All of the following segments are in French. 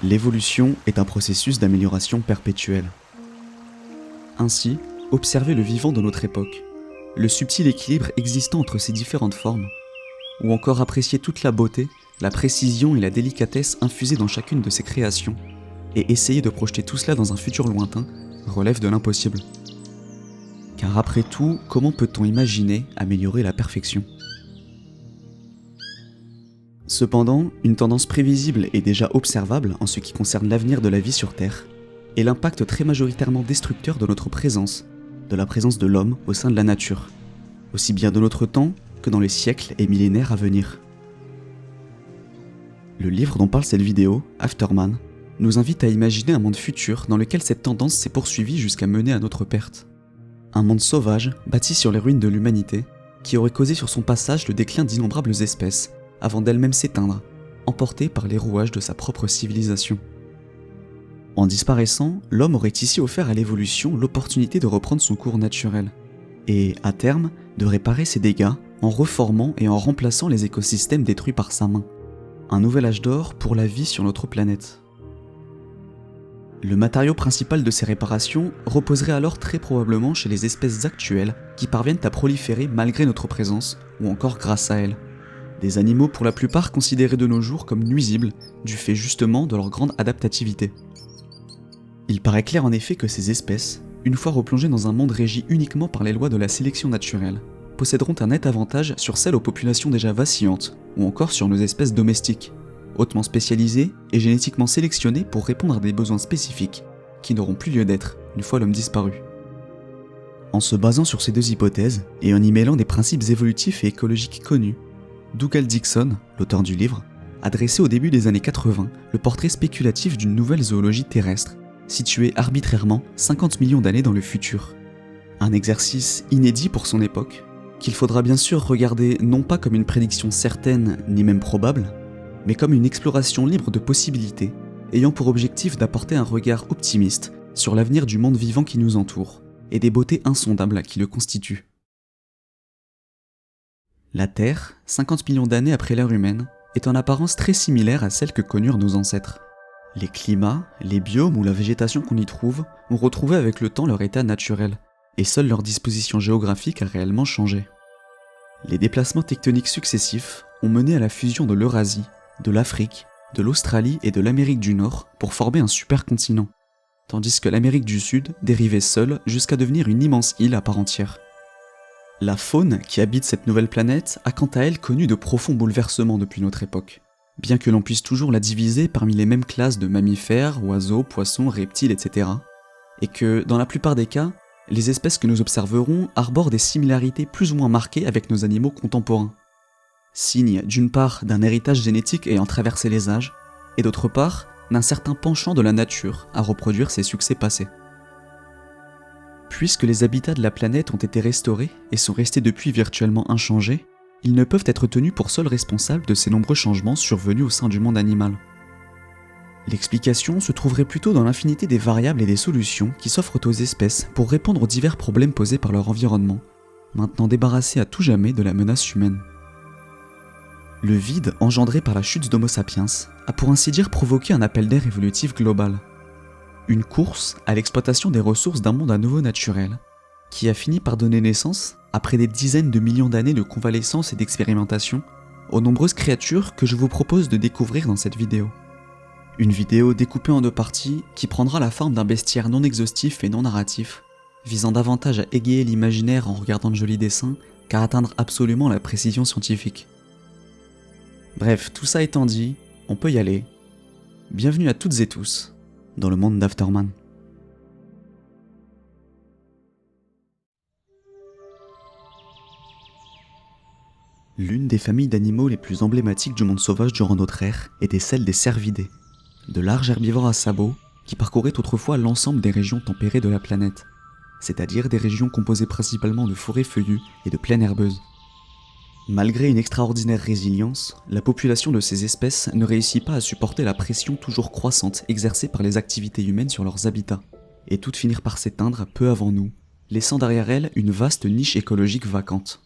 L'évolution est un processus d'amélioration perpétuelle. Ainsi, observer le vivant de notre époque, le subtil équilibre existant entre ces différentes formes, ou encore apprécier toute la beauté, la précision et la délicatesse infusées dans chacune de ces créations, et essayer de projeter tout cela dans un futur lointain, relève de l'impossible. Car après tout, comment peut-on imaginer améliorer la perfection ? Cependant, une tendance prévisible et déjà observable en ce qui concerne l'avenir de la vie sur Terre est l'impact très majoritairement destructeur de notre présence, de la présence de l'homme au sein de la nature, aussi bien de notre temps que dans les siècles et millénaires à venir. Le livre dont parle cette vidéo, Afterman, nous invite à imaginer un monde futur dans lequel cette tendance s'est poursuivie jusqu'à mener à notre perte. Un monde sauvage, bâti sur les ruines de l'humanité, qui aurait causé sur son passage le déclin d'innombrables espèces, avant d'elle-même s'éteindre, emportée par les rouages de sa propre civilisation. En disparaissant, l'homme aurait ici offert à l'évolution l'opportunité de reprendre son cours naturel, et, à terme, de réparer ses dégâts en reformant et en remplaçant les écosystèmes détruits par sa main. Un nouvel âge d'or pour la vie sur notre planète. Le matériau principal de ces réparations reposerait alors très probablement chez les espèces actuelles qui parviennent à proliférer malgré notre présence, ou encore grâce à elles. Des animaux pour la plupart considérés de nos jours comme nuisibles, du fait justement de leur grande adaptativité. Il paraît clair en effet que ces espèces, une fois replongées dans un monde régi uniquement par les lois de la sélection naturelle, posséderont un net avantage sur celles aux populations déjà vacillantes, ou encore sur nos espèces domestiques, hautement spécialisées et génétiquement sélectionnées pour répondre à des besoins spécifiques, qui n'auront plus lieu d'être une fois l'homme disparu. En se basant sur ces deux hypothèses, et en y mêlant des principes évolutifs et écologiques connus, Dougal Dixon, l'auteur du livre, a dressé au début des années 80 le portrait spéculatif d'une nouvelle zoologie terrestre, située arbitrairement 50 millions d'années dans le futur. Un exercice inédit pour son époque, qu'il faudra bien sûr regarder non pas comme une prédiction certaine ni même probable, mais comme une exploration libre de possibilités, ayant pour objectif d'apporter un regard optimiste sur l'avenir du monde vivant qui nous entoure, et des beautés insondables qui le constituent. La Terre, 50 millions d'années après l'ère humaine, est en apparence très similaire à celle que connurent nos ancêtres. Les climats, les biomes ou la végétation qu'on y trouve ont retrouvé avec le temps leur état naturel, et seule leur disposition géographique a réellement changé. Les déplacements tectoniques successifs ont mené à la fusion de l'Eurasie, de l'Afrique, de l'Australie et de l'Amérique du Nord pour former un supercontinent, tandis que l'Amérique du Sud dérivait seule jusqu'à devenir une immense île à part entière. La faune qui habite cette nouvelle planète a quant à elle connu de profonds bouleversements depuis notre époque, bien que l'on puisse toujours la diviser parmi les mêmes classes de mammifères, oiseaux, poissons, reptiles, etc., et que, dans la plupart des cas, les espèces que nous observerons arborent des similarités plus ou moins marquées avec nos animaux contemporains. Signe d'une part d'un héritage génétique ayant traversé les âges, et d'autre part d'un certain penchant de la nature à reproduire ses succès passés. Puisque les habitats de la planète ont été restaurés et sont restés depuis virtuellement inchangés, ils ne peuvent être tenus pour seuls responsables de ces nombreux changements survenus au sein du monde animal. L'explication se trouverait plutôt dans l'infinité des variables et des solutions qui s'offrent aux espèces pour répondre aux divers problèmes posés par leur environnement, maintenant débarrassés à tout jamais de la menace humaine. Le vide engendré par la chute d'Homo sapiens a pour ainsi dire provoqué un appel d'air évolutif global. Une course à l'exploitation des ressources d'un monde à nouveau naturel, qui a fini par donner naissance, après des dizaines de millions d'années de convalescence et d'expérimentation, aux nombreuses créatures que je vous propose de découvrir dans cette vidéo. Une vidéo découpée en deux parties qui prendra la forme d'un bestiaire non exhaustif et non narratif, visant davantage à égayer l'imaginaire en regardant de jolis dessins qu'à atteindre absolument la précision scientifique. Bref, tout ça étant dit, on peut y aller. Bienvenue à toutes et tous dans le monde d'Afterman. L'une des familles d'animaux les plus emblématiques du monde sauvage durant notre ère était celle des cervidés, de larges herbivores à sabots qui parcouraient autrefois l'ensemble des régions tempérées de la planète, c'est-à-dire des régions composées principalement de forêts feuillues et de plaines herbeuses. Malgré une extraordinaire résilience, la population de ces espèces ne réussit pas à supporter la pression toujours croissante exercée par les activités humaines sur leurs habitats, et toutes finirent par s'éteindre peu avant nous, laissant derrière elles une vaste niche écologique vacante.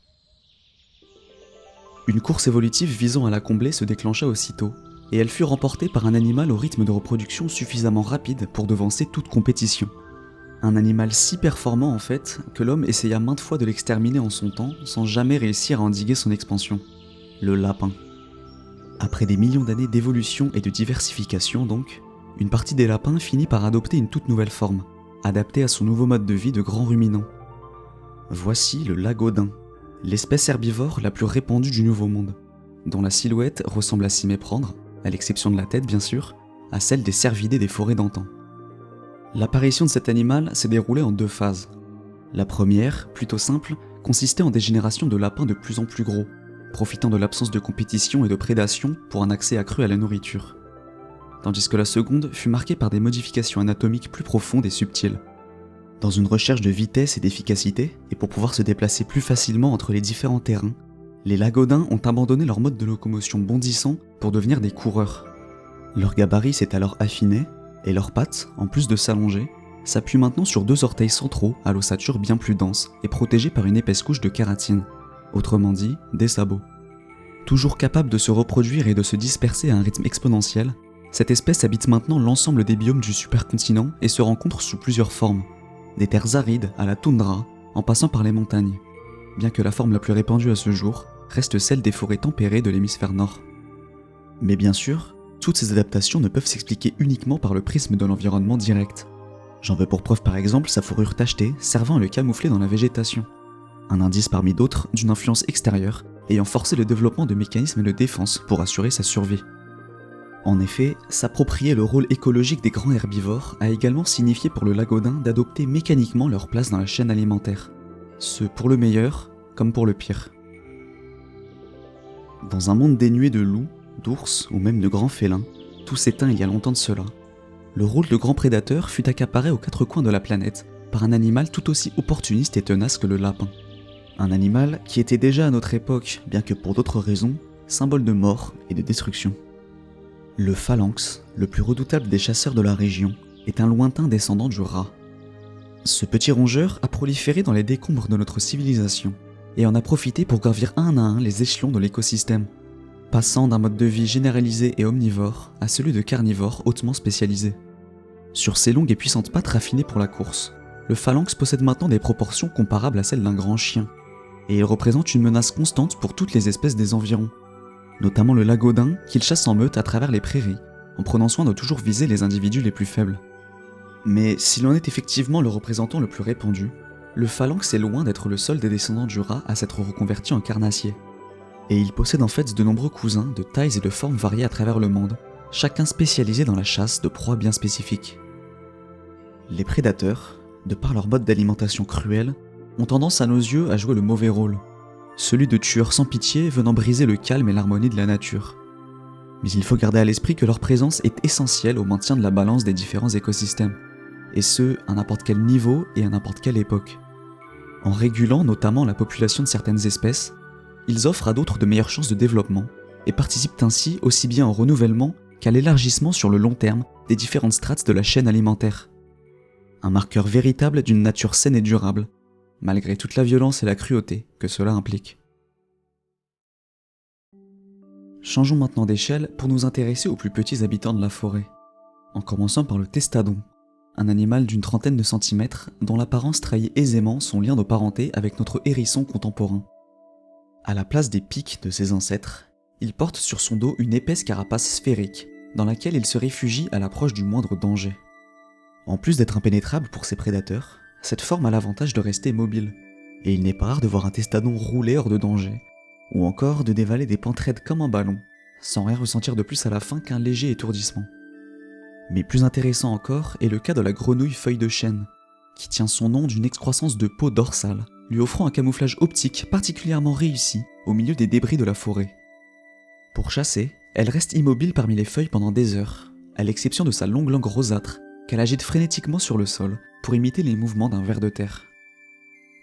Une course évolutive visant à la combler se déclencha aussitôt, et elle fut remportée par un animal au rythme de reproduction suffisamment rapide pour devancer toute compétition. Un animal si performant en fait, que l'homme essaya maintes fois de l'exterminer en son temps sans jamais réussir à endiguer son expansion. Le lapin. Après des millions d'années d'évolution et de diversification donc, une partie des lapins finit par adopter une toute nouvelle forme, adaptée à son nouveau mode de vie de grand ruminant. Voici le lagodin, l'espèce herbivore la plus répandue du Nouveau Monde, dont la silhouette ressemble à s'y méprendre, à l'exception de la tête bien sûr, à celle des cervidés des forêts d'antan. L'apparition de cet animal s'est déroulée en 2 phases. La première, plutôt simple, consistait en des générations de lapins de plus en plus gros, profitant de l'absence de compétition et de prédation pour un accès accru à la nourriture. Tandis que la seconde fut marquée par des modifications anatomiques plus profondes et subtiles. Dans une recherche de vitesse et d'efficacité, et pour pouvoir se déplacer plus facilement entre les différents terrains, les lagodins ont abandonné leur mode de locomotion bondissant pour devenir des coureurs. Leur gabarit s'est alors affiné, et leurs pattes, en plus de s'allonger, s'appuient maintenant sur 2 orteils centraux à l'ossature bien plus dense et protégés par une épaisse couche de kératine, autrement dit, des sabots. Toujours capable de se reproduire et de se disperser à un rythme exponentiel, cette espèce habite maintenant l'ensemble des biomes du supercontinent et se rencontre sous plusieurs formes, des terres arides à la toundra, en passant par les montagnes, bien que la forme la plus répandue à ce jour reste celle des forêts tempérées de l'hémisphère nord. Mais bien sûr, toutes ces adaptations ne peuvent s'expliquer uniquement par le prisme de l'environnement direct. J'en veux pour preuve par exemple sa fourrure tachetée servant à le camoufler dans la végétation. Un indice parmi d'autres d'une influence extérieure ayant forcé le développement de mécanismes de défense pour assurer sa survie. En effet, s'approprier le rôle écologique des grands herbivores a également signifié pour le lagodin d'adopter mécaniquement leur place dans la chaîne alimentaire. Ce pour le meilleur comme pour le pire. Dans un monde dénué de loups, d'ours ou même de grands félins, tout s'éteint il y a longtemps de cela. Le rôle de grand prédateur fut accaparé aux 4 coins de la planète par un animal tout aussi opportuniste et tenace que le lapin. Un animal qui était déjà à notre époque, bien que pour d'autres raisons, symbole de mort et de destruction. Le phalanx, le plus redoutable des chasseurs de la région, est un lointain descendant du rat. Ce petit rongeur a proliféré dans les décombres de notre civilisation et en a profité pour gravir un à un les échelons de l'écosystème, passant d'un mode de vie généralisé et omnivore à celui de carnivore hautement spécialisé. Sur ses longues et puissantes pattes raffinées pour la course, le phalanx possède maintenant des proportions comparables à celles d'un grand chien, et il représente une menace constante pour toutes les espèces des environs, notamment le lagodin qu'il chasse en meute à travers les prairies, en prenant soin de toujours viser les individus les plus faibles. Mais s'il en est effectivement le représentant le plus répandu, le phalanx est loin d'être le seul des descendants du rat à s'être reconverti en carnassier. Et il possède en fait de nombreux cousins de tailles et de formes variées à travers le monde, chacun spécialisé dans la chasse de proies bien spécifiques. Les prédateurs, de par leur mode d'alimentation cruel, ont tendance à nos yeux à jouer le mauvais rôle, celui de tueurs sans pitié venant briser le calme et l'harmonie de la nature. Mais il faut garder à l'esprit que leur présence est essentielle au maintien de la balance des différents écosystèmes, et ce, à n'importe quel niveau et à n'importe quelle époque. En régulant notamment la population de certaines espèces, ils offrent à d'autres de meilleures chances de développement, et participent ainsi aussi bien au renouvellement qu'à l'élargissement sur le long terme des différentes strates de la chaîne alimentaire. Un marqueur véritable d'une nature saine et durable, malgré toute la violence et la cruauté que cela implique. Changeons maintenant d'échelle pour nous intéresser aux plus petits habitants de la forêt, en commençant par le testadon, un animal d'une trentaine de centimètres dont l'apparence trahit aisément son lien de parenté avec notre hérisson contemporain. À la place des pics de ses ancêtres, il porte sur son dos une épaisse carapace sphérique, dans laquelle il se réfugie à l'approche du moindre danger. En plus d'être impénétrable pour ses prédateurs, cette forme a l'avantage de rester mobile, et il n'est pas rare de voir un testadon rouler hors de danger, ou encore de dévaler des pentes raides comme un ballon, sans rien ressentir de plus à la fin qu'un léger étourdissement. Mais plus intéressant encore est le cas de la grenouille feuille de chêne, qui tient son nom d'une excroissance de peau dorsale, lui offrant un camouflage optique particulièrement réussi au milieu des débris de la forêt. Pour chasser, elle reste immobile parmi les feuilles pendant des heures, à l'exception de sa longue langue rosâtre, qu'elle agite frénétiquement sur le sol pour imiter les mouvements d'un ver de terre.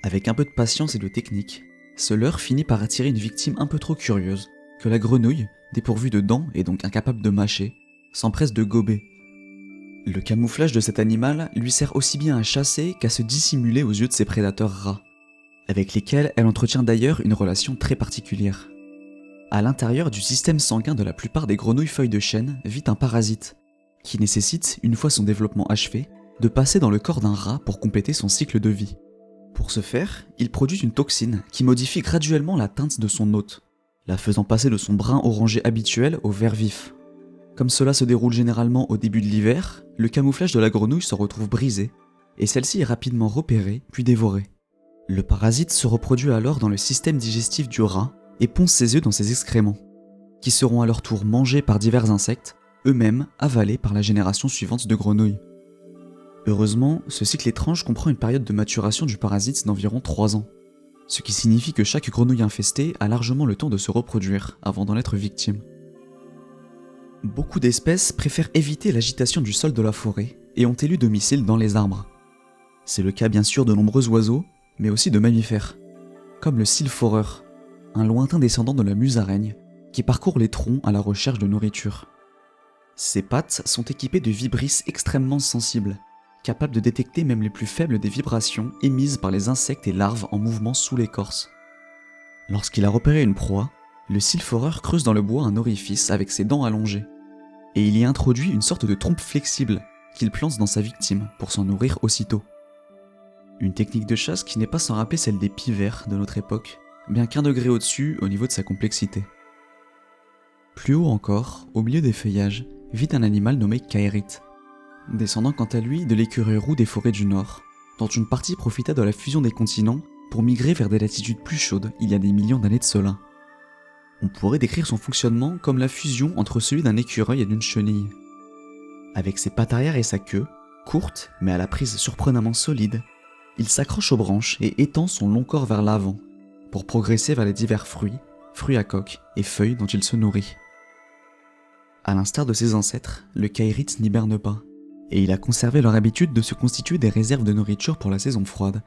Avec un peu de patience et de technique, ce leurre finit par attirer une victime un peu trop curieuse, que la grenouille, dépourvue de dents et donc incapable de mâcher, s'empresse de gober. Le camouflage de cet animal lui sert aussi bien à chasser qu'à se dissimuler aux yeux de ses prédateurs rats, avec lesquels elle entretient d'ailleurs une relation très particulière. À l'intérieur du système sanguin de la plupart des grenouilles feuilles de chêne vit un parasite, qui nécessite, une fois son développement achevé, de passer dans le corps d'un rat pour compléter son cycle de vie. Pour ce faire, il produit une toxine qui modifie graduellement la teinte de son hôte, la faisant passer de son brun orangé habituel au vert vif. Comme cela se déroule généralement au début de l'hiver, le camouflage de la grenouille se retrouve brisé, et celle-ci est rapidement repérée puis dévorée. Le parasite se reproduit alors dans le système digestif du rat et ponce ses œufs dans ses excréments, qui seront à leur tour mangés par divers insectes, eux-mêmes avalés par la génération suivante de grenouilles. Heureusement, ce cycle étrange comprend une période de maturation du parasite d'environ 3 ans, ce qui signifie que chaque grenouille infestée a largement le temps de se reproduire avant d'en être victime. Beaucoup d'espèces préfèrent éviter l'agitation du sol de la forêt et ont élu domicile dans les arbres. C'est le cas bien sûr de nombreux oiseaux, mais aussi de mammifères, comme le sylphoreur, un lointain descendant de la musaraigne qui parcourt les troncs à la recherche de nourriture. Ses pattes sont équipées de vibrisses extrêmement sensibles, capables de détecter même les plus faibles des vibrations émises par les insectes et larves en mouvement sous l'écorce. Lorsqu'il a repéré une proie, le sylphoreur creuse dans le bois un orifice avec ses dents allongées, et il y introduit une sorte de trompe flexible qu'il plante dans sa victime pour s'en nourrir aussitôt. Une technique de chasse qui n'est pas sans rappeler celle des pivers de notre époque, bien qu'un degré au-dessus au niveau de sa complexité. Plus haut encore, au milieu des feuillages, vit un animal nommé Kaerit, descendant quant à lui de l'écureuil roux des forêts du Nord, dont une partie profita de la fusion des continents pour migrer vers des latitudes plus chaudes il y a des millions d'années de cela. On pourrait décrire son fonctionnement comme la fusion entre celui d'un écureuil et d'une chenille. Avec ses pattes arrière et sa queue, courte mais à la prise surprenamment solide, il s'accroche aux branches et étend son long corps vers l'avant, pour progresser vers les divers fruits, fruits à coque et feuilles dont il se nourrit. À l'instar de ses ancêtres, le Kaerit n'hiberne pas, et il a conservé leur habitude de se constituer des réserves de nourriture pour la saison froide,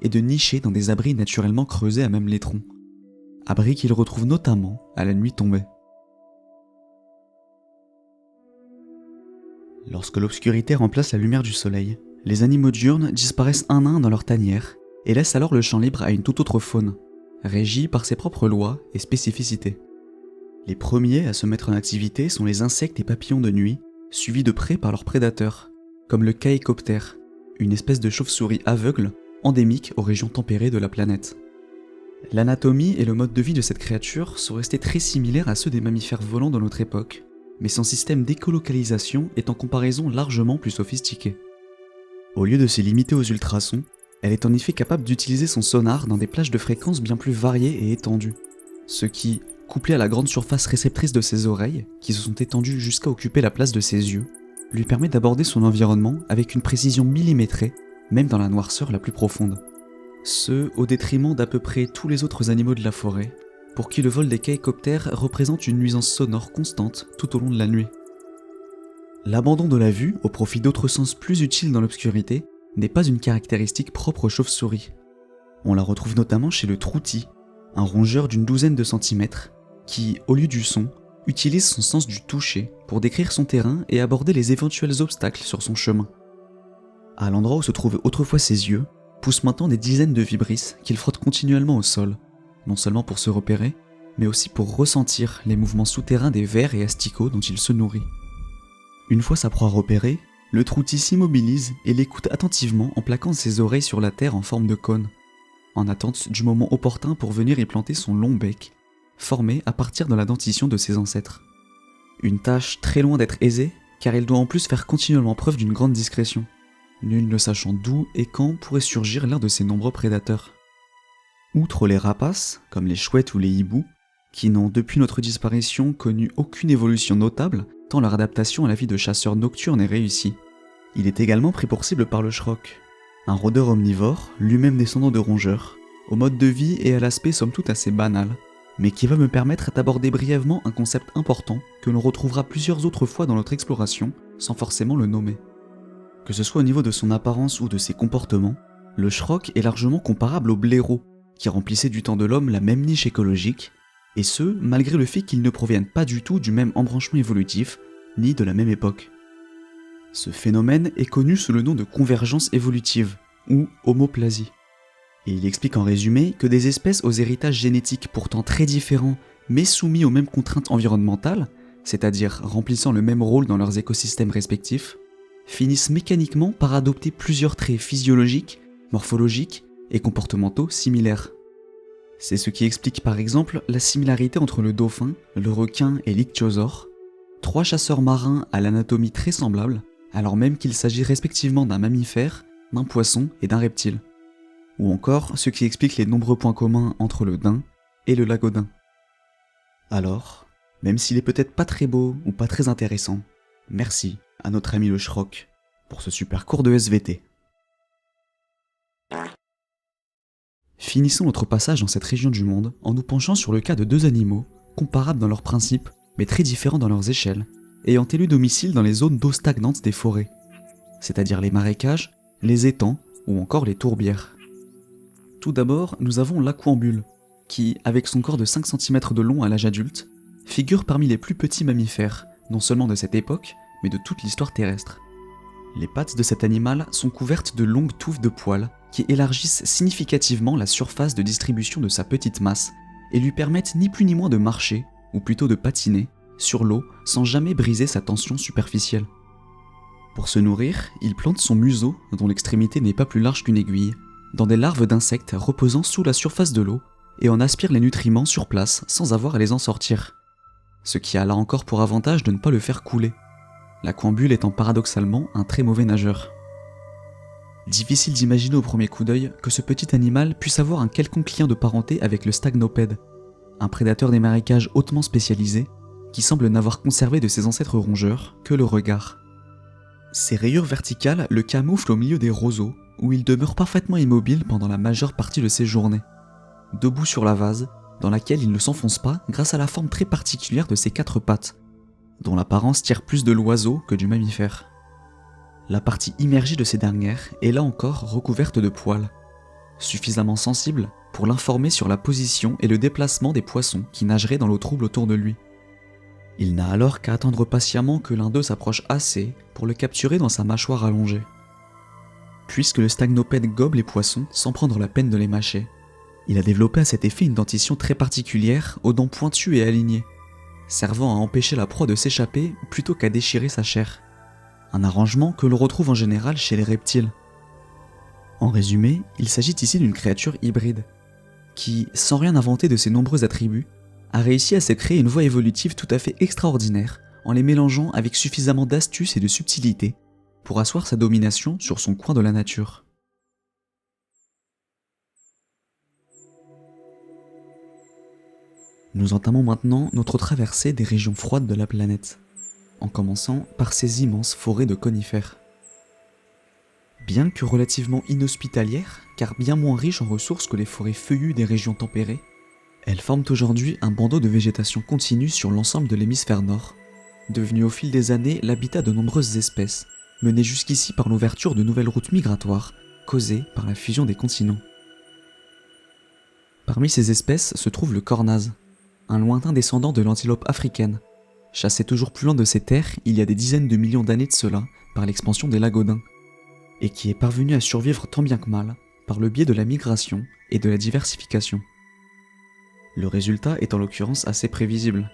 et de nicher dans des abris naturellement creusés à même les troncs, abris qu'il retrouve notamment à la nuit tombée. Lorsque l'obscurité remplace la lumière du soleil, les animaux diurnes disparaissent un à un dans leur tanière et laissent alors le champ libre à une toute autre faune, régie par ses propres lois et spécificités. Les premiers à se mettre en activité sont les insectes et papillons de nuit, suivis de près par leurs prédateurs, comme le caïcoptère, une espèce de chauve-souris aveugle endémique aux régions tempérées de la planète. L'anatomie et le mode de vie de cette créature sont restés très similaires à ceux des mammifères volants de notre époque, mais son système d'écolocalisation est en comparaison largement plus sophistiqué. Au lieu de se limiter aux ultrasons, elle est en effet capable d'utiliser son sonar dans des plages de fréquences bien plus variées et étendues, ce qui, couplé à la grande surface réceptrice de ses oreilles, qui se sont étendues jusqu'à occuper la place de ses yeux, lui permet d'aborder son environnement avec une précision millimétrée, même dans la noirceur la plus profonde. Ce, au détriment d'à peu près tous les autres animaux de la forêt, pour qui le vol des caïcoptères représente une nuisance sonore constante tout au long de la nuit. L'abandon de la vue, au profit d'autres sens plus utiles dans l'obscurité, n'est pas une caractéristique propre aux chauves-souris. On la retrouve notamment chez le trouti, un rongeur d'une douzaine de centimètres, qui, au lieu du son, utilise son sens du toucher pour décrire son terrain et aborder les éventuels obstacles sur son chemin. À l'endroit où se trouvaient autrefois ses yeux, poussent maintenant des dizaines de vibrisses qu'il frotte continuellement au sol, non seulement pour se repérer, mais aussi pour ressentir les mouvements souterrains des vers et asticots dont il se nourrit. Une fois sa proie repérée, le trouti s'immobilise et l'écoute attentivement en plaquant ses oreilles sur la terre en forme de cône, en attente du moment opportun pour venir y planter son long bec, formé à partir de la dentition de ses ancêtres. Une tâche très loin d'être aisée, car il doit en plus faire continuellement preuve d'une grande discrétion, nul ne sachant d'où et quand pourrait surgir l'un de ses nombreux prédateurs. Outre les rapaces, comme les chouettes ou les hiboux, qui n'ont depuis notre disparition connu aucune évolution notable, tant leur adaptation à la vie de chasseur nocturne est réussie. Il est également pris pour cible par le schrock, un rôdeur omnivore, lui-même descendant de rongeurs, au mode de vie et à l'aspect somme toute assez banal, mais qui va me permettre d'aborder brièvement un concept important que l'on retrouvera plusieurs autres fois dans notre exploration, sans forcément le nommer. Que ce soit au niveau de son apparence ou de ses comportements, le schrock est largement comparable au blaireau, qui remplissait du temps de l'homme la même niche écologique, et ce, malgré le fait qu'ils ne proviennent pas du tout du même embranchement évolutif, ni de la même époque. Ce phénomène est connu sous le nom de convergence évolutive, ou homoplasie. Et il explique en résumé que des espèces aux héritages génétiques pourtant très différents, mais soumis aux mêmes contraintes environnementales, c'est-à-dire remplissant le même rôle dans leurs écosystèmes respectifs, finissent mécaniquement par adopter plusieurs traits physiologiques, morphologiques et comportementaux similaires. C'est ce qui explique par exemple la similarité entre le dauphin, le requin et l'ichthyosaure, trois chasseurs marins à l'anatomie très semblable, alors même qu'il s'agit respectivement d'un mammifère, d'un poisson et d'un reptile. Ou encore ce qui explique les nombreux points communs entre le daim et le lagodin. Alors, même s'il est peut-être pas très beau ou pas très intéressant, merci à notre ami le Schrock pour ce super cours de SVT. Finissons notre passage dans cette région du monde en nous penchant sur le cas de deux animaux, comparables dans leurs principes, mais très différents dans leurs échelles, ayant élu domicile dans les zones d'eau stagnante des forêts, c'est-à-dire les marécages, les étangs ou encore les tourbières. Tout d'abord, nous avons l'aquambule, qui, avec son corps de 5 cm de long à l'âge adulte, figure parmi les plus petits mammifères, non seulement de cette époque, mais de toute l'histoire terrestre. Les pattes de cet animal sont couvertes de longues touffes de poils qui élargissent significativement la surface de distribution de sa petite masse et lui permettent ni plus ni moins de marcher, ou plutôt de patiner, sur l'eau sans jamais briser sa tension superficielle. Pour se nourrir, il plante son museau, dont l'extrémité n'est pas plus large qu'une aiguille, dans des larves d'insectes reposant sous la surface de l'eau et en aspire les nutriments sur place sans avoir à les en sortir. Ce qui a là encore pour avantage de ne pas le faire couler, l'aquambule étant paradoxalement un très mauvais nageur. Difficile d'imaginer au premier coup d'œil que ce petit animal puisse avoir un quelconque lien de parenté avec le stagnopède, un prédateur des marécages hautement spécialisé qui semble n'avoir conservé de ses ancêtres rongeurs que le regard. Ses rayures verticales le camouflent au milieu des roseaux où il demeure parfaitement immobile pendant la majeure partie de ses journées, debout sur la vase, dans laquelle il ne s'enfonce pas grâce à la forme très particulière de ses 4 pattes, dont l'apparence tire plus de l'oiseau que du mammifère. La partie immergée de ces dernières est là encore recouverte de poils, suffisamment sensibles pour l'informer sur la position et le déplacement des poissons qui nageraient dans l'eau trouble autour de lui. Il n'a alors qu'à attendre patiemment que l'un d'eux s'approche assez pour le capturer dans sa mâchoire allongée. Puisque le stagnopède gobe les poissons sans prendre la peine de les mâcher, il a développé à cet effet une dentition très particulière aux dents pointues et alignées, servant à empêcher la proie de s'échapper plutôt qu'à déchirer sa chair. Un arrangement que l'on retrouve en général chez les reptiles. En résumé, il s'agit ici d'une créature hybride, qui, sans rien inventer de ses nombreux attributs, a réussi à se créer une voie évolutive tout à fait extraordinaire en les mélangeant avec suffisamment d'astuce et de subtilité pour asseoir sa domination sur son coin de la nature. Nous entamons maintenant notre traversée des régions froides de la planète, en commençant par ces immenses forêts de conifères. Bien que relativement inhospitalières, car bien moins riches en ressources que les forêts feuillues des régions tempérées, elles forment aujourd'hui un bandeau de végétation continue sur l'ensemble de l'hémisphère nord, devenu au fil des années l'habitat de nombreuses espèces, menées jusqu'ici par l'ouverture de nouvelles routes migratoires, causées par la fusion des continents. Parmi ces espèces se trouve le cornase, un lointain descendant de l'antilope africaine, chassé toujours plus loin de ses terres il y a des dizaines de millions d'années de cela par l'expansion des lagodins, et qui est parvenu à survivre tant bien que mal par le biais de la migration et de la diversification. Le résultat est en l'occurrence assez prévisible.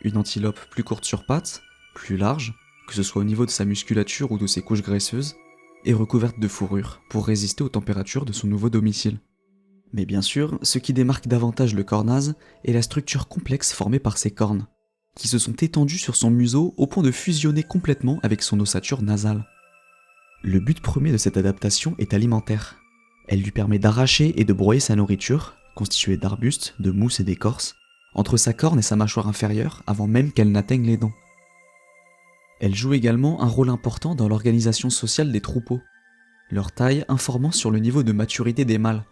Une antilope plus courte sur pattes, plus large, que ce soit au niveau de sa musculature ou de ses couches graisseuses, et recouverte de fourrure pour résister aux températures de son nouveau domicile. Mais bien sûr, ce qui démarque davantage le cornase est la structure complexe formée par ses cornes, qui se sont étendues sur son museau au point de fusionner complètement avec son ossature nasale. Le but premier de cette adaptation est alimentaire. Elle lui permet d'arracher et de broyer sa nourriture, constituée d'arbustes, de mousse et d'écorce, entre sa corne et sa mâchoire inférieure avant même qu'elle n'atteigne les dents. Elle joue également un rôle important dans l'organisation sociale des troupeaux, leur taille informant sur le niveau de maturité des mâles,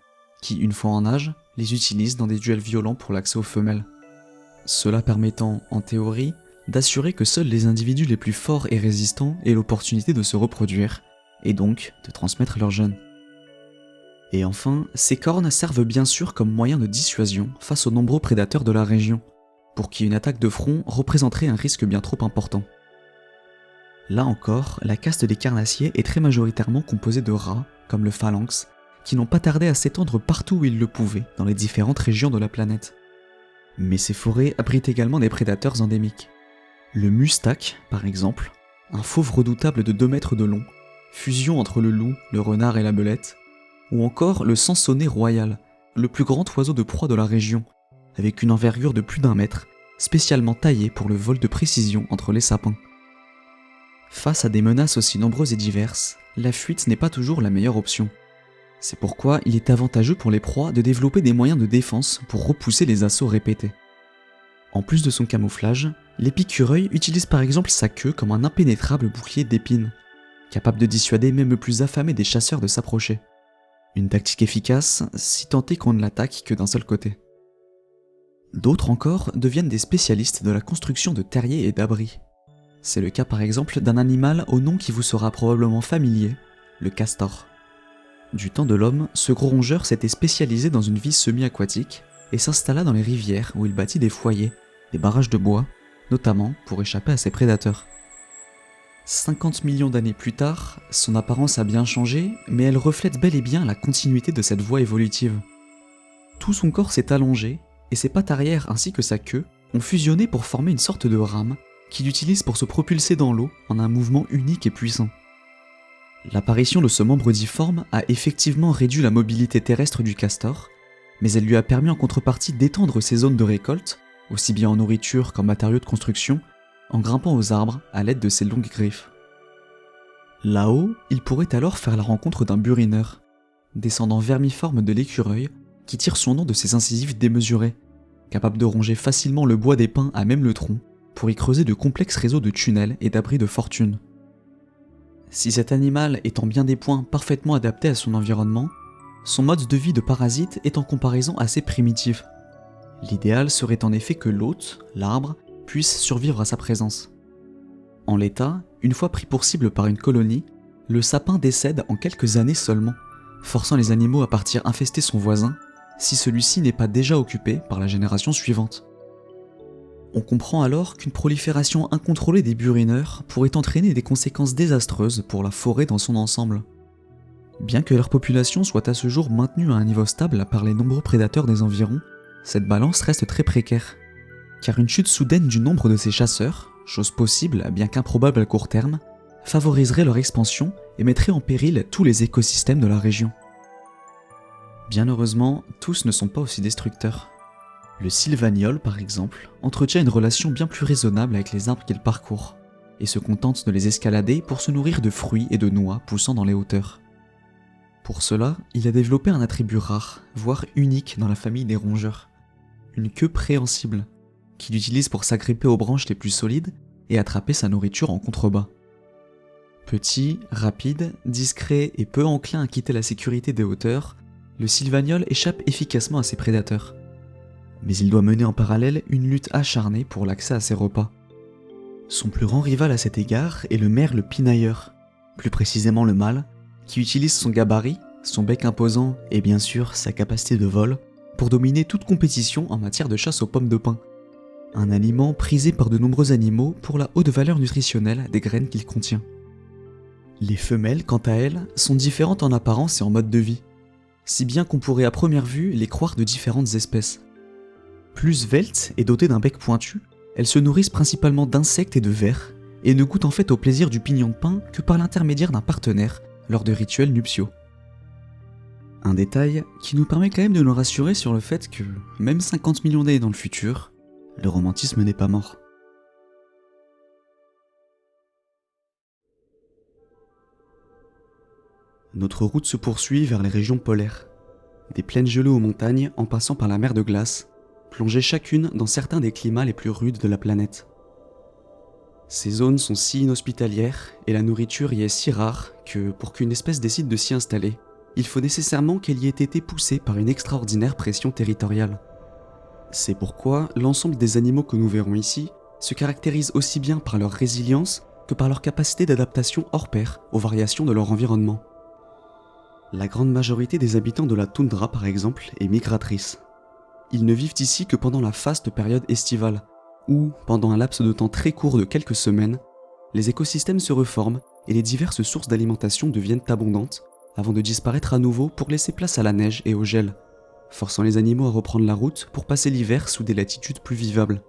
qui, une fois en âge, les utilisent dans des duels violents pour l'accès aux femelles. Cela permettant, en théorie, d'assurer que seuls les individus les plus forts et résistants aient l'opportunité de se reproduire, et donc de transmettre leurs gènes. Et enfin, ces cornes servent bien sûr comme moyen de dissuasion face aux nombreux prédateurs de la région, pour qui une attaque de front représenterait un risque bien trop important. Là encore, la caste des carnassiers est très majoritairement composée de rats, comme le phalanx, qui n'ont pas tardé à s'étendre partout où ils le pouvaient, dans les différentes régions de la planète. Mais ces forêts abritent également des prédateurs endémiques. Le mustak, par exemple, un fauve redoutable de 2 mètres de long, fusion entre le loup, le renard et la belette, ou encore le sansonnet royal, le plus grand oiseau de proie de la région, avec une envergure de plus d'1 mètre, spécialement taillé pour le vol de précision entre les sapins. Face à des menaces aussi nombreuses et diverses, la fuite n'est pas toujours la meilleure option. C'est pourquoi il est avantageux pour les proies de développer des moyens de défense pour repousser les assauts répétés. En plus de son camouflage, l'épicureuil utilise par exemple sa queue comme un impénétrable bouclier d'épines, capable de dissuader même le plus affamé des chasseurs de s'approcher. Une tactique efficace, si tant est qu'on ne l'attaque que d'un seul côté. D'autres encore deviennent des spécialistes de la construction de terriers et d'abris. C'est le cas par exemple d'un animal au nom qui vous sera probablement familier, le castor. Du temps de l'homme, ce gros rongeur s'était spécialisé dans une vie semi-aquatique et s'installa dans les rivières où il bâtit des foyers, des barrages de bois, notamment pour échapper à ses prédateurs. 50 millions d'années plus tard, son apparence a bien changé, mais elle reflète bel et bien la continuité de cette voie évolutive. Tout son corps s'est allongé, et ses pattes arrière ainsi que sa queue ont fusionné pour former une sorte de rame qu'il utilise pour se propulser dans l'eau en un mouvement unique et puissant. L'apparition de ce membre difforme a effectivement réduit la mobilité terrestre du castor, mais elle lui a permis en contrepartie d'étendre ses zones de récolte, aussi bien en nourriture qu'en matériaux de construction, en grimpant aux arbres à l'aide de ses longues griffes. Là-haut, il pourrait alors faire la rencontre d'un burineur, descendant vermiforme de l'écureuil, qui tire son nom de ses incisives démesurées, capable de ronger facilement le bois des pins à même le tronc, pour y creuser de complexes réseaux de tunnels et d'abris de fortune. Si cet animal est en bien des points parfaitement adapté à son environnement, son mode de vie de parasite est en comparaison assez primitif. L'idéal serait en effet que l'hôte, l'arbre, puisse survivre à sa présence. En l'état, une fois pris pour cible par une colonie, le sapin décède en quelques années seulement, forçant les animaux à partir infester son voisin, si celui-ci n'est pas déjà occupé par la génération suivante. On comprend alors qu'une prolifération incontrôlée des burineurs pourrait entraîner des conséquences désastreuses pour la forêt dans son ensemble. Bien que leur population soit à ce jour maintenue à un niveau stable par les nombreux prédateurs des environs, cette balance reste très précaire, car une chute soudaine du nombre de ces chasseurs, chose possible bien qu'improbable à court terme, favoriserait leur expansion et mettrait en péril tous les écosystèmes de la région. Bien heureusement, tous ne sont pas aussi destructeurs. Le sylvagnol, par exemple, entretient une relation bien plus raisonnable avec les arbres qu'il parcourt, et se contente de les escalader pour se nourrir de fruits et de noix poussant dans les hauteurs. Pour cela, il a développé un attribut rare, voire unique dans la famille des rongeurs, une queue préhensible, qu'il utilise pour s'agripper aux branches les plus solides et attraper sa nourriture en contrebas. Petit, rapide, discret et peu enclin à quitter la sécurité des hauteurs, le sylvagnol échappe efficacement à ses prédateurs. Mais il doit mener en parallèle une lutte acharnée pour l'accès à ses repas. Son plus grand rival à cet égard est le merle pinailleur, plus précisément le mâle, qui utilise son gabarit, son bec imposant et bien sûr sa capacité de vol pour dominer toute compétition en matière de chasse aux pommes de pin. Un aliment prisé par de nombreux animaux pour la haute valeur nutritionnelle des graines qu'il contient. Les femelles, quant à elles, sont différentes en apparence et en mode de vie, si bien qu'on pourrait à première vue les croire de différentes espèces. Plus sveltes et dotées d'un bec pointu, elles se nourrissent principalement d'insectes et de vers, et ne goûtent en fait au plaisir du pignon de pain que par l'intermédiaire d'un partenaire lors de rituels nuptiaux. Un détail qui nous permet quand même de nous rassurer sur le fait que, même 50 millions d'années dans le futur, le romantisme n'est pas mort. Notre route se poursuit vers les régions polaires, des plaines gelées aux montagnes en passant par la mer de glace, plongées chacune dans certains des climats les plus rudes de la planète. Ces zones sont si inhospitalières et la nourriture y est si rare que, pour qu'une espèce décide de s'y installer, il faut nécessairement qu'elle y ait été poussée par une extraordinaire pression territoriale. C'est pourquoi l'ensemble des animaux que nous verrons ici se caractérisent aussi bien par leur résilience que par leur capacité d'adaptation hors pair aux variations de leur environnement. La grande majorité des habitants de la toundra, par exemple, est migratrice. Ils ne vivent ici que pendant la faste période estivale, où, pendant un laps de temps très court de quelques semaines, les écosystèmes se reforment et les diverses sources d'alimentation deviennent abondantes, avant de disparaître à nouveau pour laisser place à la neige et au gel, forçant les animaux à reprendre la route pour passer l'hiver sous des latitudes plus vivables.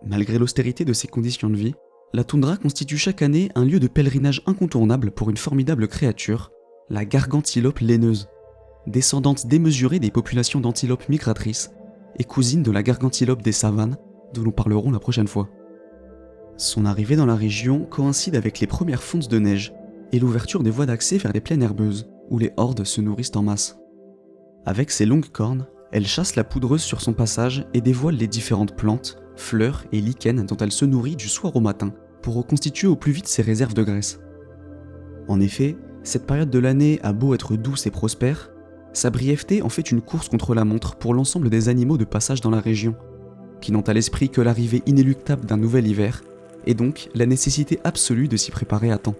Malgré l'austérité de ces conditions de vie, la toundra constitue chaque année un lieu de pèlerinage incontournable pour une formidable créature, la gargantilope laineuse, descendante démesurée des populations d'antilopes migratrices et cousine de la gargantilope des savanes, dont nous parlerons la prochaine fois. Son arrivée dans la région coïncide avec les premières fontes de neige et l'ouverture des voies d'accès vers les plaines herbeuses, où les hordes se nourrissent en masse. Avec ses longues cornes, elle chasse la poudreuse sur son passage et dévoile les différentes plantes, fleurs et lichens dont elle se nourrit du soir au matin pour reconstituer au plus vite ses réserves de graisse. En effet, cette période de l'année a beau être douce et prospère, sa brièveté en fait une course contre la montre pour l'ensemble des animaux de passage dans la région, qui n'ont à l'esprit que l'arrivée inéluctable d'un nouvel hiver, et donc la nécessité absolue de s'y préparer à temps.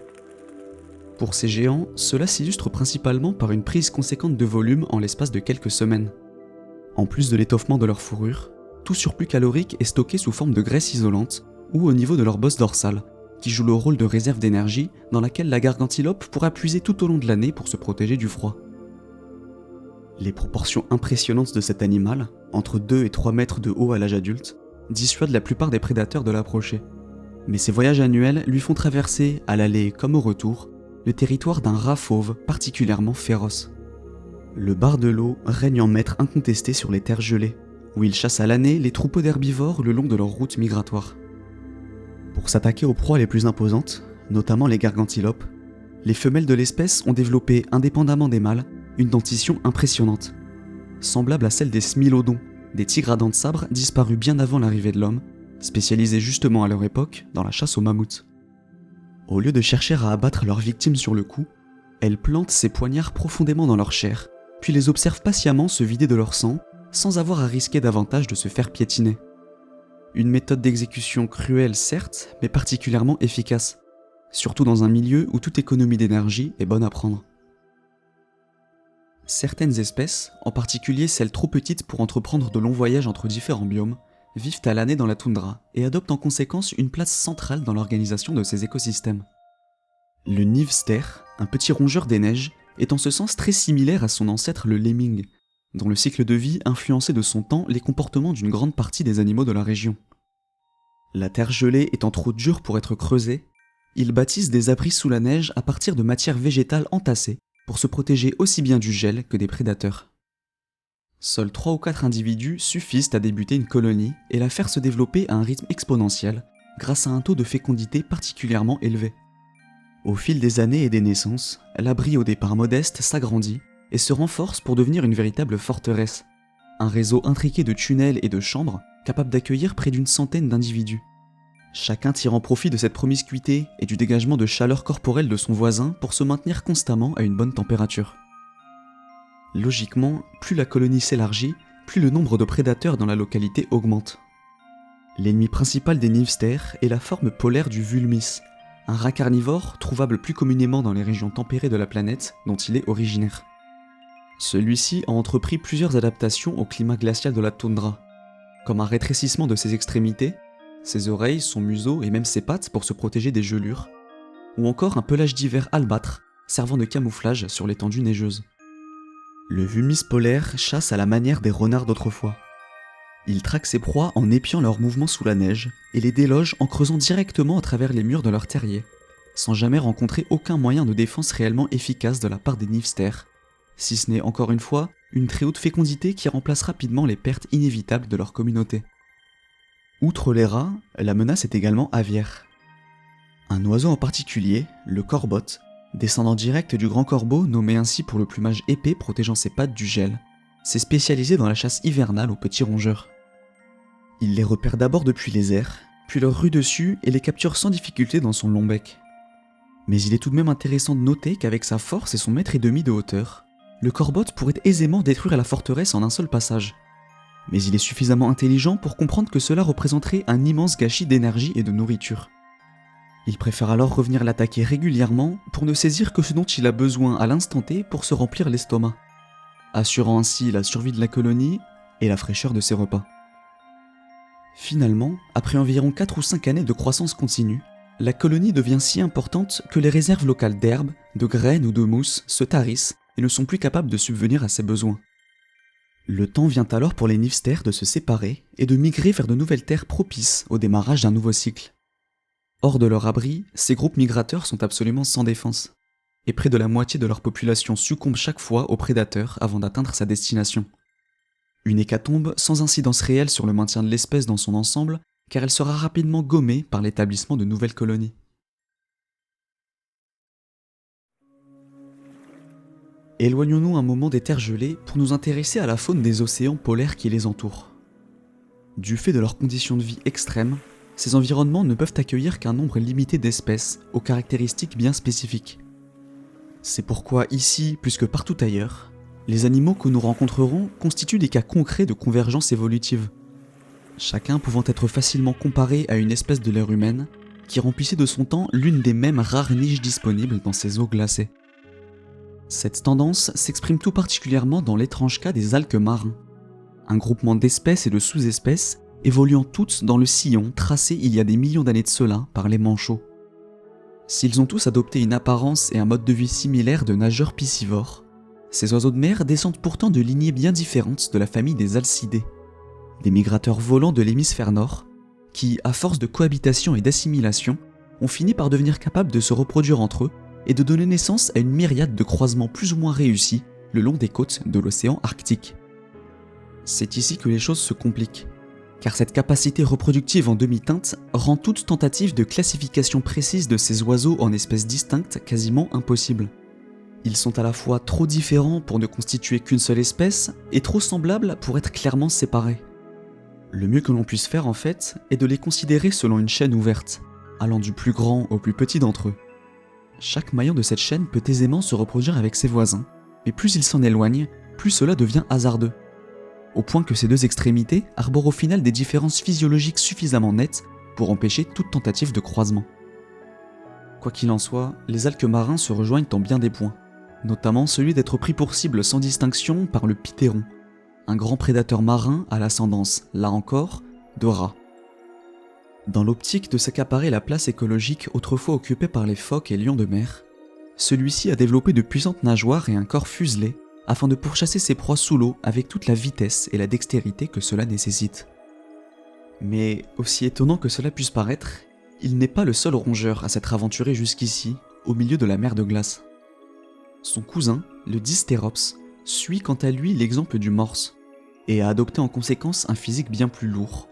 Pour ces géants, cela s'illustre principalement par une prise conséquente de volume en l'espace de quelques semaines. En plus de l'étoffement de leur fourrure, tout surplus calorique est stocké sous forme de graisse isolante ou au niveau de leur bosse dorsale, qui joue le rôle de réserve d'énergie dans laquelle la gargantilope pourra puiser tout au long de l'année pour se protéger du froid. Les proportions impressionnantes de cet animal, entre 2 et 3 mètres de haut à l'âge adulte, dissuadent la plupart des prédateurs de l'approcher. Mais ces voyages annuels lui font traverser, à l'aller comme au retour, le territoire d'un rat fauve particulièrement féroce. Le bardelot règne en maître incontesté sur les terres gelées, où il chasse à l'année les troupeaux d'herbivores le long de leur route migratoire. Pour s'attaquer aux proies les plus imposantes, notamment les gargantilopes, les femelles de l'espèce ont développé, indépendamment des mâles, une dentition impressionnante, semblable à celle des smilodons, des tigres à dents de sabre disparus bien avant l'arrivée de l'homme, spécialisés justement à leur époque dans la chasse aux mammouths. Au lieu de chercher à abattre leurs victimes sur le coup, elles plantent ces poignards profondément dans leur chair, puis les observent patiemment se vider de leur sang, sans avoir à risquer davantage de se faire piétiner. Une méthode d'exécution cruelle certes, mais particulièrement efficace, surtout dans un milieu où toute économie d'énergie est bonne à prendre. Certaines espèces, en particulier celles trop petites pour entreprendre de longs voyages entre différents biomes, vivent à l'année dans la toundra et adoptent en conséquence une place centrale dans l'organisation de ces écosystèmes. Le nivster, un petit rongeur des neiges, est en ce sens très similaire à son ancêtre le lemming, dont le cycle de vie influençait de son temps les comportements d'une grande partie des animaux de la région. La terre gelée étant trop dure pour être creusée, ils bâtissent des abris sous la neige à partir de matières végétales entassées pour se protéger aussi bien du gel que des prédateurs. Seuls 3 ou 4 individus suffisent à débuter une colonie et la faire se développer à un rythme exponentiel grâce à un taux de fécondité particulièrement élevé. Au fil des années et des naissances, l'abri au départ modeste s'agrandit et se renforce pour devenir une véritable forteresse, un réseau intriqué de tunnels et de chambres capable d'accueillir près d'une centaine d'individus. Chacun tirant profit de cette promiscuité et du dégagement de chaleur corporelle de son voisin pour se maintenir constamment à une bonne température. Logiquement, plus la colonie s'élargit, plus le nombre de prédateurs dans la localité augmente. L'ennemi principal des nivsters est la forme polaire du vulmis, un rat carnivore trouvable plus communément dans les régions tempérées de la planète dont il est originaire. Celui-ci a entrepris plusieurs adaptations au climat glacial de la toundra, comme un rétrécissement de ses extrémités, ses oreilles, son museau et même ses pattes pour se protéger des gelures, ou encore un pelage d'hiver albâtre servant de camouflage sur l'étendue neigeuse. Le vulmis polaire chasse à la manière des renards d'autrefois. Il traque ses proies en épiant leurs mouvements sous la neige et les déloge en creusant directement à travers les murs de leur terrier, sans jamais rencontrer aucun moyen de défense réellement efficace de la part des nivsters, si ce n'est encore une fois une très haute fécondité qui remplace rapidement les pertes inévitables de leur communauté. Outre les rats, la menace est également aviaire. Un oiseau en particulier, le corbeau, descendant direct du grand corbeau nommé ainsi pour le plumage épais protégeant ses pattes du gel, s'est spécialisé dans la chasse hivernale aux petits rongeurs. Il les repère d'abord depuis les airs, puis leur rue dessus et les capture sans difficulté dans son long bec. Mais il est tout de même intéressant de noter qu'avec sa force et son mètre et demi de hauteur, le corbeau pourrait aisément détruire la forteresse en un seul passage. Mais il est suffisamment intelligent pour comprendre que cela représenterait un immense gâchis d'énergie et de nourriture. Il préfère alors revenir l'attaquer régulièrement pour ne saisir que ce dont il a besoin à l'instant T pour se remplir l'estomac, assurant ainsi la survie de la colonie et la fraîcheur de ses repas. Finalement, après environ 4 ou 5 années de croissance continue, la colonie devient si importante que les réserves locales d'herbes, de graines ou de mousse se tarissent et ne sont plus capables de subvenir à ses besoins. Le temps vient alors pour les nifsters de se séparer et de migrer vers de nouvelles terres propices au démarrage d'un nouveau cycle. Hors de leur abri, ces groupes migrateurs sont absolument sans défense, et près de la moitié de leur population succombe chaque fois aux prédateurs avant d'atteindre sa destination. Une hécatombe sans incidence réelle sur le maintien de l'espèce dans son ensemble, car elle sera rapidement gommée par l'établissement de nouvelles colonies. Éloignons-nous un moment des terres gelées pour nous intéresser à la faune des océans polaires qui les entourent. Du fait de leurs conditions de vie extrêmes, ces environnements ne peuvent accueillir qu'un nombre limité d'espèces aux caractéristiques bien spécifiques. C'est pourquoi ici, plus que partout ailleurs, les animaux que nous rencontrerons constituent des cas concrets de convergence évolutive, chacun pouvant être facilement comparé à une espèce de l'ère humaine qui remplissait de son temps l'une des mêmes rares niches disponibles dans ces eaux glacées. Cette tendance s'exprime tout particulièrement dans l'étrange cas des alques marins, un groupement d'espèces et de sous-espèces évoluant toutes dans le sillon tracé il y a des millions d'années de cela par les manchots. S'ils ont tous adopté une apparence et un mode de vie similaire de nageurs piscivores, ces oiseaux de mer descendent pourtant de lignées bien différentes de la famille des alcidés, des migrateurs volants de l'hémisphère nord, qui, à force de cohabitation et d'assimilation, ont fini par devenir capables de se reproduire entre eux et de donner naissance à une myriade de croisements plus ou moins réussis le long des côtes de l'océan Arctique. C'est ici que les choses se compliquent, car cette capacité reproductive en demi-teinte rend toute tentative de classification précise de ces oiseaux en espèces distinctes quasiment impossible. Ils sont à la fois trop différents pour ne constituer qu'une seule espèce et trop semblables pour être clairement séparés. Le mieux que l'on puisse faire en fait est de les considérer selon une chaîne ouverte, allant du plus grand au plus petit d'entre eux. Chaque maillon de cette chaîne peut aisément se reproduire avec ses voisins, mais plus il s'en éloigne, plus cela devient hasardeux. Au point que ces deux extrémités arborent au final des différences physiologiques suffisamment nettes pour empêcher toute tentative de croisement. Quoi qu'il en soit, les alques marins se rejoignent en bien des points, notamment celui d'être pris pour cible sans distinction par le pitéron, un grand prédateur marin à l'ascendance, là encore, de rats. Dans l'optique de s'accaparer la place écologique autrefois occupée par les phoques et lions de mer, celui-ci a développé de puissantes nageoires et un corps fuselé afin de pourchasser ses proies sous l'eau avec toute la vitesse et la dextérité que cela nécessite. Mais aussi étonnant que cela puisse paraître, il n'est pas le seul rongeur à s'être aventuré jusqu'ici, au milieu de la mer de glace. Son cousin, le Distérops, suit quant à lui l'exemple du morse, et a adopté en conséquence un physique bien plus lourd,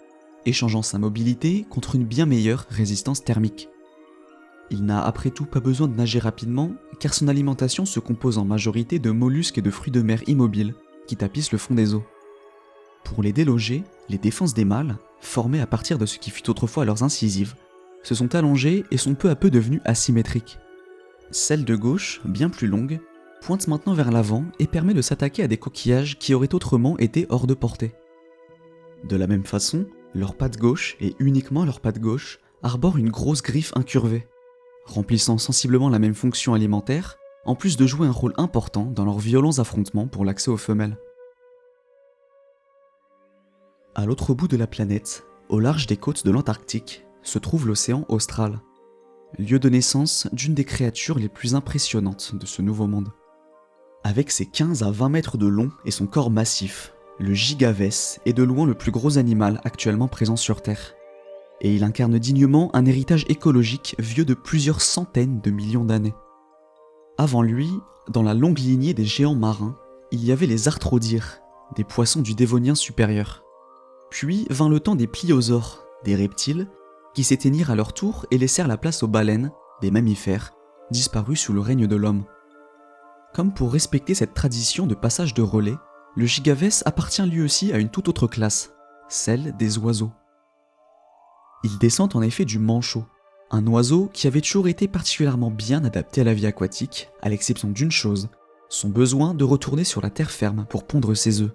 échangeant sa mobilité contre une bien meilleure résistance thermique. Il n'a après tout pas besoin de nager rapidement, car son alimentation se compose en majorité de mollusques et de fruits de mer immobiles qui tapissent le fond des eaux. Pour les déloger, les défenses des mâles, formées à partir de ce qui fut autrefois leurs incisives, se sont allongées et sont peu à peu devenues asymétriques. Celle de gauche, bien plus longue, pointe maintenant vers l'avant et permet de s'attaquer à des coquillages qui auraient autrement été hors de portée. De la même façon, leur patte gauche, et uniquement leur patte gauche, arbore une grosse griffe incurvée, remplissant sensiblement la même fonction alimentaire, en plus de jouer un rôle important dans leurs violents affrontements pour l'accès aux femelles. À l'autre bout de la planète, au large des côtes de l'Antarctique, se trouve l'océan austral, lieu de naissance d'une des créatures les plus impressionnantes de ce nouveau monde. Avec ses 15 à 20 mètres de long et son corps massif, le gigavès est de loin le plus gros animal actuellement présent sur Terre. Et il incarne dignement un héritage écologique vieux de plusieurs centaines de millions d'années. Avant lui, dans la longue lignée des géants marins, il y avait les arthrodires, des poissons du Dévonien supérieur. Puis vint le temps des pliosaures, des reptiles, qui s'éteignirent à leur tour et laissèrent la place aux baleines, des mammifères, disparus sous le règne de l'homme. Comme pour respecter cette tradition de passage de relais, le gigavès appartient lui aussi à une toute autre classe, celle des oiseaux. Il descend en effet du manchot, un oiseau qui avait toujours été particulièrement bien adapté à la vie aquatique, à l'exception d'une chose, son besoin de retourner sur la terre ferme pour pondre ses œufs.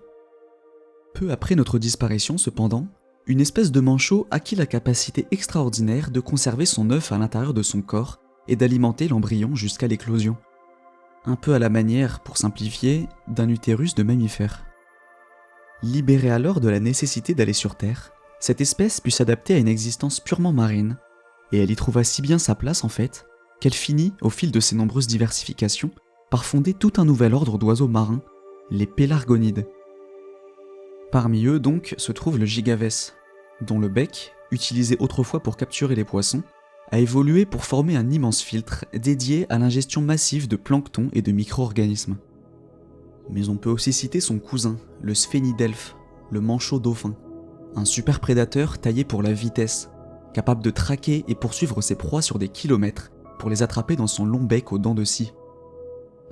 Peu après notre disparition cependant, une espèce de manchot acquit la capacité extraordinaire de conserver son œuf à l'intérieur de son corps et d'alimenter l'embryon jusqu'à l'éclosion. Un peu à la manière, pour simplifier, d'un utérus de mammifère. Libérée alors de la nécessité d'aller sur Terre, cette espèce put s'adapter à une existence purement marine, et elle y trouva si bien sa place en fait, qu'elle finit, au fil de ses nombreuses diversifications, par fonder tout un nouvel ordre d'oiseaux marins, les pélargonides. Parmi eux donc se trouve le gigavès, dont le bec, utilisé autrefois pour capturer les poissons, a évolué pour former un immense filtre dédié à l'ingestion massive de plancton et de micro-organismes. Mais on peut aussi citer son cousin, le sphénidelphe, le manchot dauphin, un super prédateur taillé pour la vitesse, capable de traquer et poursuivre ses proies sur des kilomètres pour les attraper dans son long bec aux dents de scie.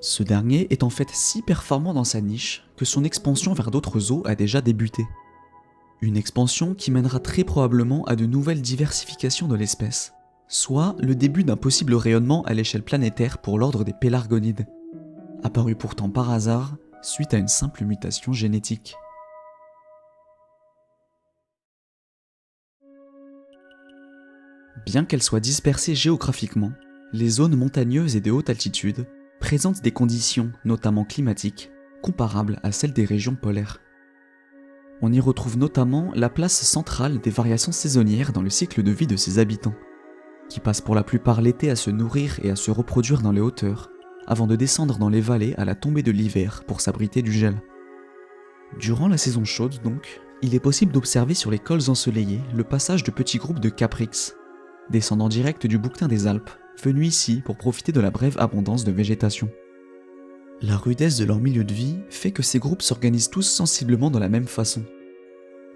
Ce dernier est en fait si performant dans sa niche que son expansion vers d'autres eaux a déjà débuté. Une expansion qui mènera très probablement à de nouvelles diversifications de l'espèce, soit le début d'un possible rayonnement à l'échelle planétaire pour l'ordre des pélargonides, apparu pourtant par hasard suite à une simple mutation génétique. Bien qu'elles soient dispersées géographiquement, les zones montagneuses et de haute altitude présentent des conditions, notamment climatiques, comparables à celles des régions polaires. On y retrouve notamment la place centrale des variations saisonnières dans le cycle de vie de ses habitants, qui passent pour la plupart l'été à se nourrir et à se reproduire dans les hauteurs, avant de descendre dans les vallées à la tombée de l'hiver pour s'abriter du gel. Durant la saison chaude donc, il est possible d'observer sur les cols ensoleillés le passage de petits groupes de caprix, descendants directs du bouquetin des Alpes, venus ici pour profiter de la brève abondance de végétation. La rudesse de leur milieu de vie fait que ces groupes s'organisent tous sensiblement de la même façon.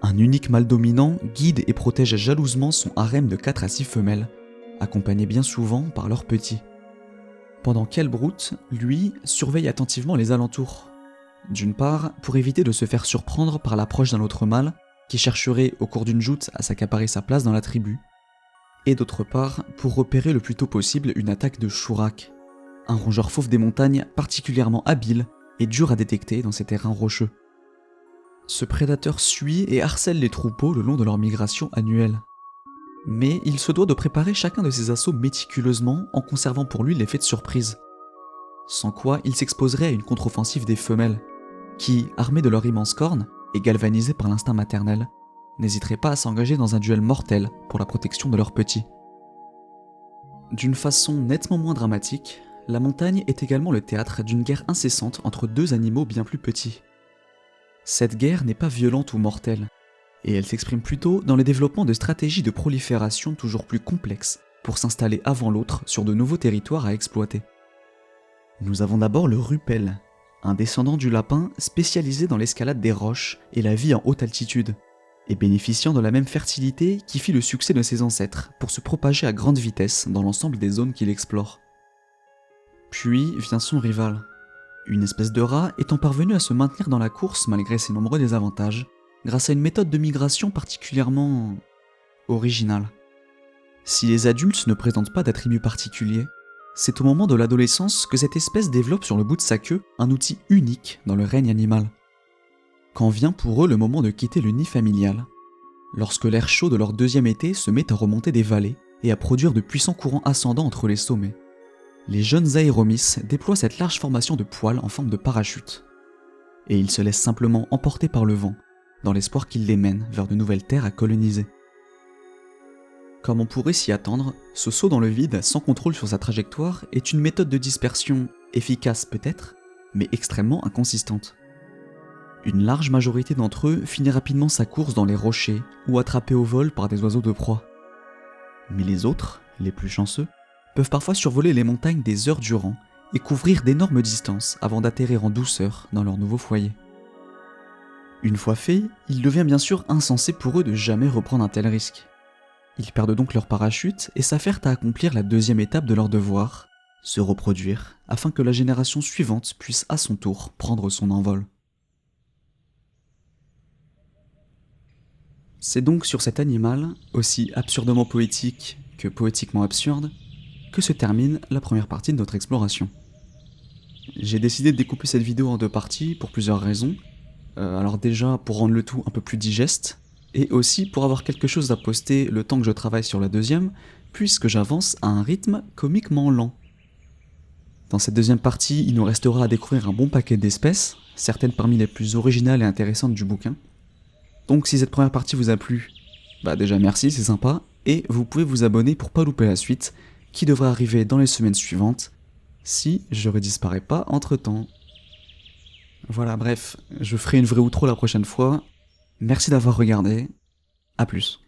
Un unique mâle dominant guide et protège jalousement son harem de 4 à 6 femelles, accompagnées bien souvent par leurs petits. Pendant qu'Elbrut, lui, surveille attentivement les alentours. D'une part, pour éviter de se faire surprendre par l'approche d'un autre mâle, qui chercherait au cours d'une joute à s'accaparer sa place dans la tribu, et d'autre part, pour repérer le plus tôt possible une attaque de Chourak, un rongeur fauve des montagnes particulièrement habile et dur à détecter dans ces terrains rocheux. Ce prédateur suit et harcèle les troupeaux le long de leur migration annuelle. Mais il se doit de préparer chacun de ses assauts méticuleusement en conservant pour lui l'effet de surprise. Sans quoi il s'exposerait à une contre-offensive des femelles, qui, armées de leur immense corne et galvanisées par l'instinct maternel, n'hésiteraient pas à s'engager dans un duel mortel pour la protection de leurs petits. D'une façon nettement moins dramatique, la montagne est également le théâtre d'une guerre incessante entre deux animaux bien plus petits. Cette guerre n'est pas violente ou mortelle, et elle s'exprime plutôt dans le développement de stratégies de prolifération toujours plus complexes pour s'installer avant l'autre sur de nouveaux territoires à exploiter. Nous avons d'abord le rupel, un descendant du lapin spécialisé dans l'escalade des roches et la vie en haute altitude, et bénéficiant de la même fertilité qui fit le succès de ses ancêtres pour se propager à grande vitesse dans l'ensemble des zones qu'il explore. Puis vient son rival, une espèce de rat étant parvenu à se maintenir dans la course malgré ses nombreux désavantages, grâce à une méthode de migration particulièrement originale. Si les adultes ne présentent pas d'attributs particuliers, c'est au moment de l'adolescence que cette espèce développe sur le bout de sa queue un outil unique dans le règne animal. Quand vient pour eux le moment de quitter le nid familial, lorsque l'air chaud de leur deuxième été se met à remonter des vallées et à produire de puissants courants ascendants entre les sommets, les jeunes aéromys déploient cette large formation de poils en forme de parachute, et ils se laissent simplement emporter par le vent, dans l'espoir qu'il les mène vers de nouvelles terres à coloniser. Comme on pourrait s'y attendre, ce saut dans le vide sans contrôle sur sa trajectoire est une méthode de dispersion efficace peut-être, mais extrêmement inconsistante. Une large majorité d'entre eux finit rapidement sa course dans les rochers ou attrapés au vol par des oiseaux de proie. Mais les autres, les plus chanceux, peuvent parfois survoler les montagnes des heures durant et couvrir d'énormes distances avant d'atterrir en douceur dans leur nouveau foyer. Une fois fait, il devient bien sûr insensé pour eux de jamais reprendre un tel risque. Ils perdent donc leur parachute et s'affairent à accomplir la deuxième étape de leur devoir, se reproduire, afin que la génération suivante puisse à son tour prendre son envol. C'est donc sur cet animal, aussi absurdement poétique que poétiquement absurde, que se termine la première partie de notre exploration. J'ai décidé de découper cette vidéo en deux parties pour plusieurs raisons. Alors déjà pour rendre le tout un peu plus digeste, et aussi pour avoir quelque chose à poster le temps que je travaille sur la deuxième, puisque j'avance à un rythme comiquement lent. Dans cette deuxième partie, il nous restera à découvrir un bon paquet d'espèces, certaines parmi les plus originales et intéressantes du bouquin. Donc si cette première partie vous a plu, déjà merci, c'est sympa, et vous pouvez vous abonner pour pas louper la suite, qui devrait arriver dans les semaines suivantes, si je redisparais pas entre-temps. Voilà, bref, je ferai une vraie outro la prochaine fois. Merci d'avoir regardé. À plus.